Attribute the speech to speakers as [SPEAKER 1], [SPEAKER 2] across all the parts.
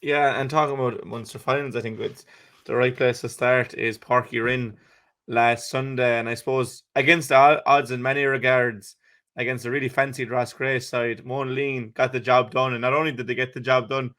[SPEAKER 1] Yeah, and talking about Munster finals, I think it's the right place to start is Pairc Ui Rinn last Sunday, and I suppose against the odds in many regards, against a really fancied Roscrea side, Monaleen got the job done, and not only did they get the job done,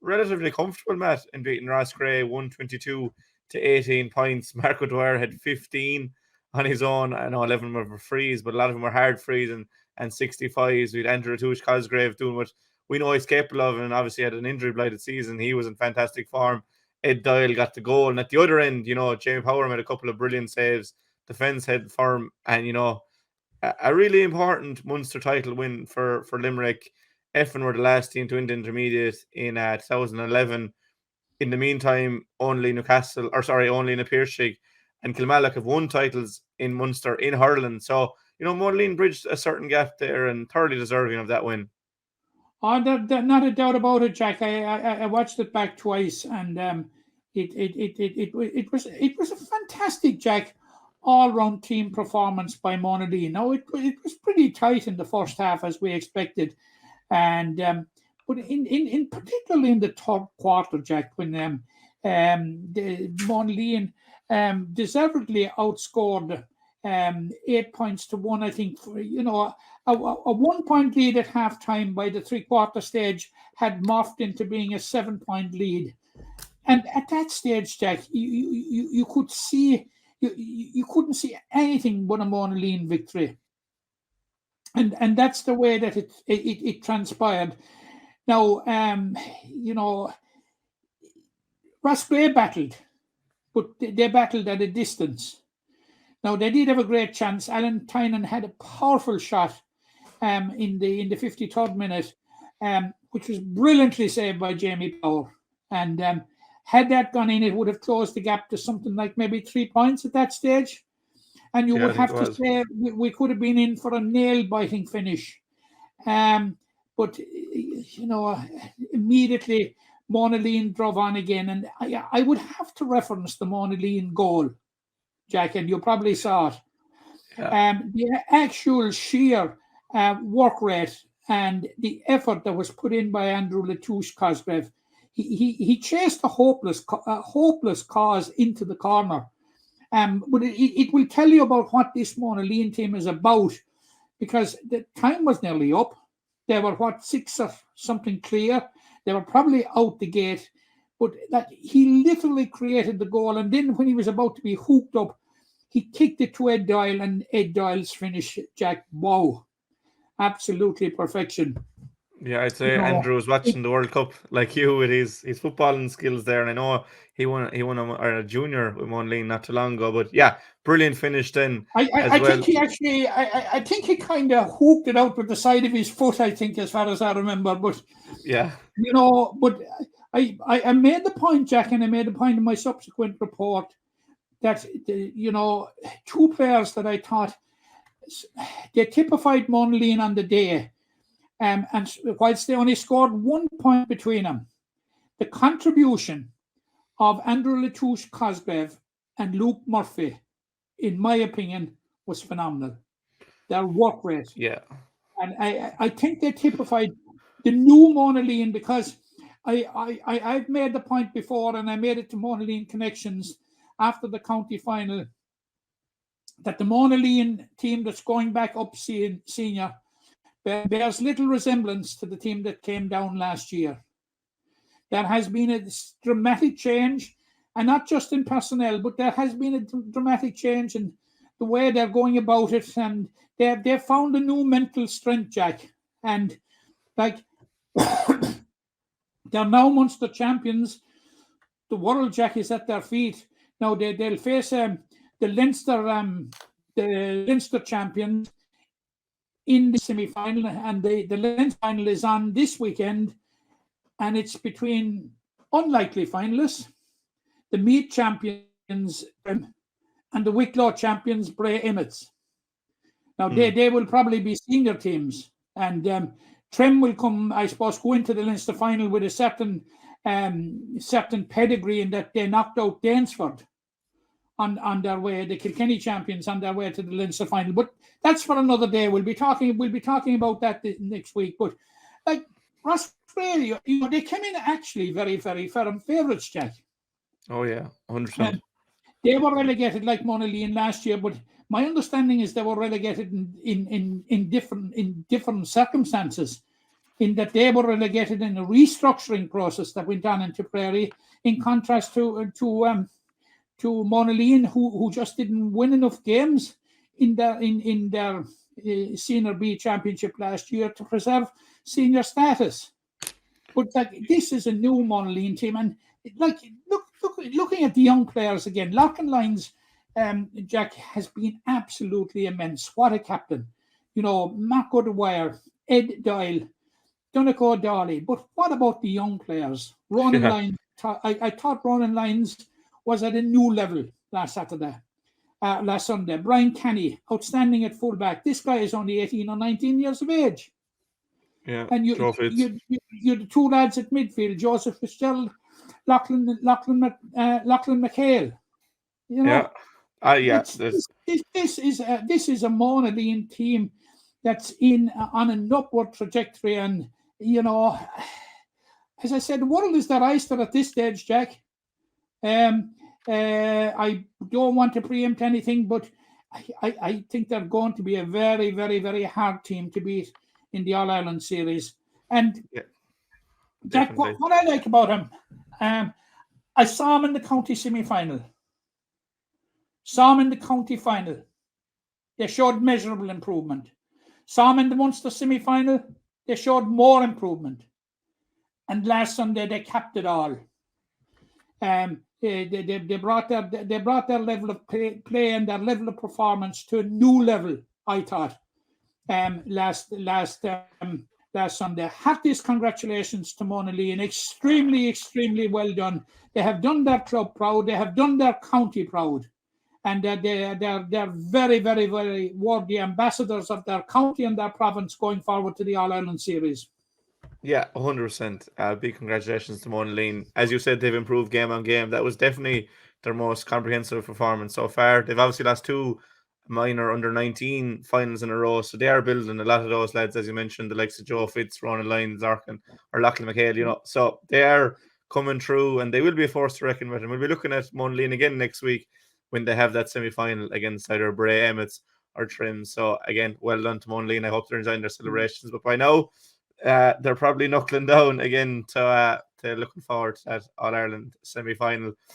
[SPEAKER 1] relatively comfortable, Matt, in beating Roscrea 122 to 18 points. Marco Dwyer had 15 on his own. I know 11 of them were frees, but a lot of them were hard frees and 65s. We'd Andrew Atush Cosgrave doing what we know he's capable of, and obviously had an injury blighted season. He was in fantastic form. Ed Doyle got the goal, and at the other end, Jamie Power made a couple of brilliant saves. Defence held firm, and a really important Munster title win for Limerick. Effin were the last team to win the intermediate in 2011. In the meantime, only only in Pairc and Kilmallock have won titles in Munster in hurling. So, Monaleen bridged a certain gap there and thoroughly deserving of that win.
[SPEAKER 2] Oh, not a doubt about it, Jack. I watched it back twice, and it was a fantastic, Jack, all round team performance by Monaleen. Now it was pretty tight in the first half as we expected, and but in particularly in the third quarter, Jack, when the Monaleen deservedly outscored 8 points to 1. I think a 1 point lead at halftime by the three-quarter stage had morphed into being a 7 point lead. And at that stage, Jack, you could see you couldn't see anything but a Monaleen victory. And that's the way that it transpired. Now, Roscrea battled, but they battled at a distance. Now, they did have a great chance. Alan Tynan had a powerful shot in the 53rd minute, which was brilliantly saved by Jamie Power. And had that gone in, it would have closed the gap to something like maybe 3 points at that stage. And you would have to say we could have been in for a nail-biting finish. But, immediately Monaleen drove on again. And I would have to reference the Monaleen goal, Jack, and you probably saw it.
[SPEAKER 1] Yeah.
[SPEAKER 2] The actual sheer work rate and the effort that was put in by Andrew Latouche Cosgrave, he chased a hopeless cause into the corner. But it will tell you about what this Monaleen team is about, because the time was nearly up. They were, 6 or something clear. They were probably out the gate. But that he literally created the goal. And then when he was about to be hooked up, he kicked it to Ed Doyle, and Ed Doyle's finish, Jack, wow. Absolutely perfection.
[SPEAKER 1] Yeah, I'd say Andrew was watching the World Cup like you with his footballing skills there, and I know he won a junior with Monaleen not too long ago. But yeah, brilliant finish then
[SPEAKER 2] I think he actually I think he kind of hooked it out with the side of his foot, I think, as far as I remember. But
[SPEAKER 1] yeah,
[SPEAKER 2] but I made the point, Jack, and I made the point in my subsequent report that two players that I thought they typified Monaleen on the day. And whilst they only scored 1 point between them, the contribution of Andrew Latouche Cosgrave and Luke Murphy, in my opinion, was phenomenal. Their work rate.
[SPEAKER 1] Yeah.
[SPEAKER 2] And I think they typified the new Monaleen, because I've made the point before, and I made it to Monaleen Connections after the county final, that the Monaleen team that's going back up senior bears little resemblance to the team that came down last year. There has been a dramatic change, and not just in personnel, but there has been a dramatic change in the way they're going about it, and they've found a new mental strength, Jack. And like they're now Munster champions. The world, Jack, is at their feet. Now they'll face the Leinster champions in the semi-final, and the Leinster final is on this weekend, and it's between unlikely finalists, the Meath champions and the Wicklow champions, Bray Emmets. Now they will probably be senior teams, and Trim will come, I suppose, go into the Leinster final with a certain pedigree in that they knocked out Danesford on their way, the Kilkenny champions, on their way to the Leinster final. But that's for another day. We'll be talking about that next week. But like Roscrea Roscrea, they came in actually very, very firm favourites, Jack.
[SPEAKER 1] Oh yeah, 100%.
[SPEAKER 2] They were relegated like Monaleen last year, but my understanding is they were relegated in different circumstances. In that they were relegated in a restructuring process that went on into Prairie, in contrast to Monaleen, who just didn't win enough games in their Senior B Championship last year to preserve senior status. But this is a new Monaleen team, and looking at the young players again, Lochinline's Jack has been absolutely immense. What a captain! Mark O'Dwyer, Ed Doyle, Donegal Dawley. But what about the young players? Ronan Lyons. I thought Ronan Lyons was at a new level last Sunday. Brian Kenny, outstanding at fullback. This guy is only 18 or 19 years of age.
[SPEAKER 1] Yeah,
[SPEAKER 2] and you're the two lads at midfield, Joseph Fitzgerald, Lachlan McHale.
[SPEAKER 1] Yeah.
[SPEAKER 2] This is a Monaleen team that's on an upward trajectory, and as I said, the world is their oyster at this stage, Jack. I don't want to preempt anything, but I think they're going to be a very, very, very hard team to beat in the All-Ireland series. And Jack, what I like about him, I saw him in the county semi-final. Saw him in the county final. They showed measurable improvement. Saw him in the Munster semi-final. They showed more improvement. And last Sunday they capped it all. They brought their level of play and their level of performance to a new level, I thought. Last Sunday. Heartiest congratulations to Monaleen. Extremely, extremely well done. They have done their club proud. They have done their county proud. And they're very, very, very worthy ambassadors of their county and their province going forward to the All-Ireland series.
[SPEAKER 1] Yeah, 100%. Big congratulations to Monaleen. As you said, they've improved game on game. That was definitely their most comprehensive performance so far. They've obviously lost 2 minor under-19 finals in a row, so they are building a lot of those lads, as you mentioned, the likes of Joe Fitz, Ronan Lyons, Larkin, or Lachlan McHale, so they are coming through, and they will be a force to reckon with. And we'll be looking at Monaleen again next week when they have that semi-final against either Bray Emmets or Trim. So again, well done to Monaleen. I hope they're enjoying their celebrations, but by now they're probably knuckling down again to looking forward to that All-Ireland semi-final.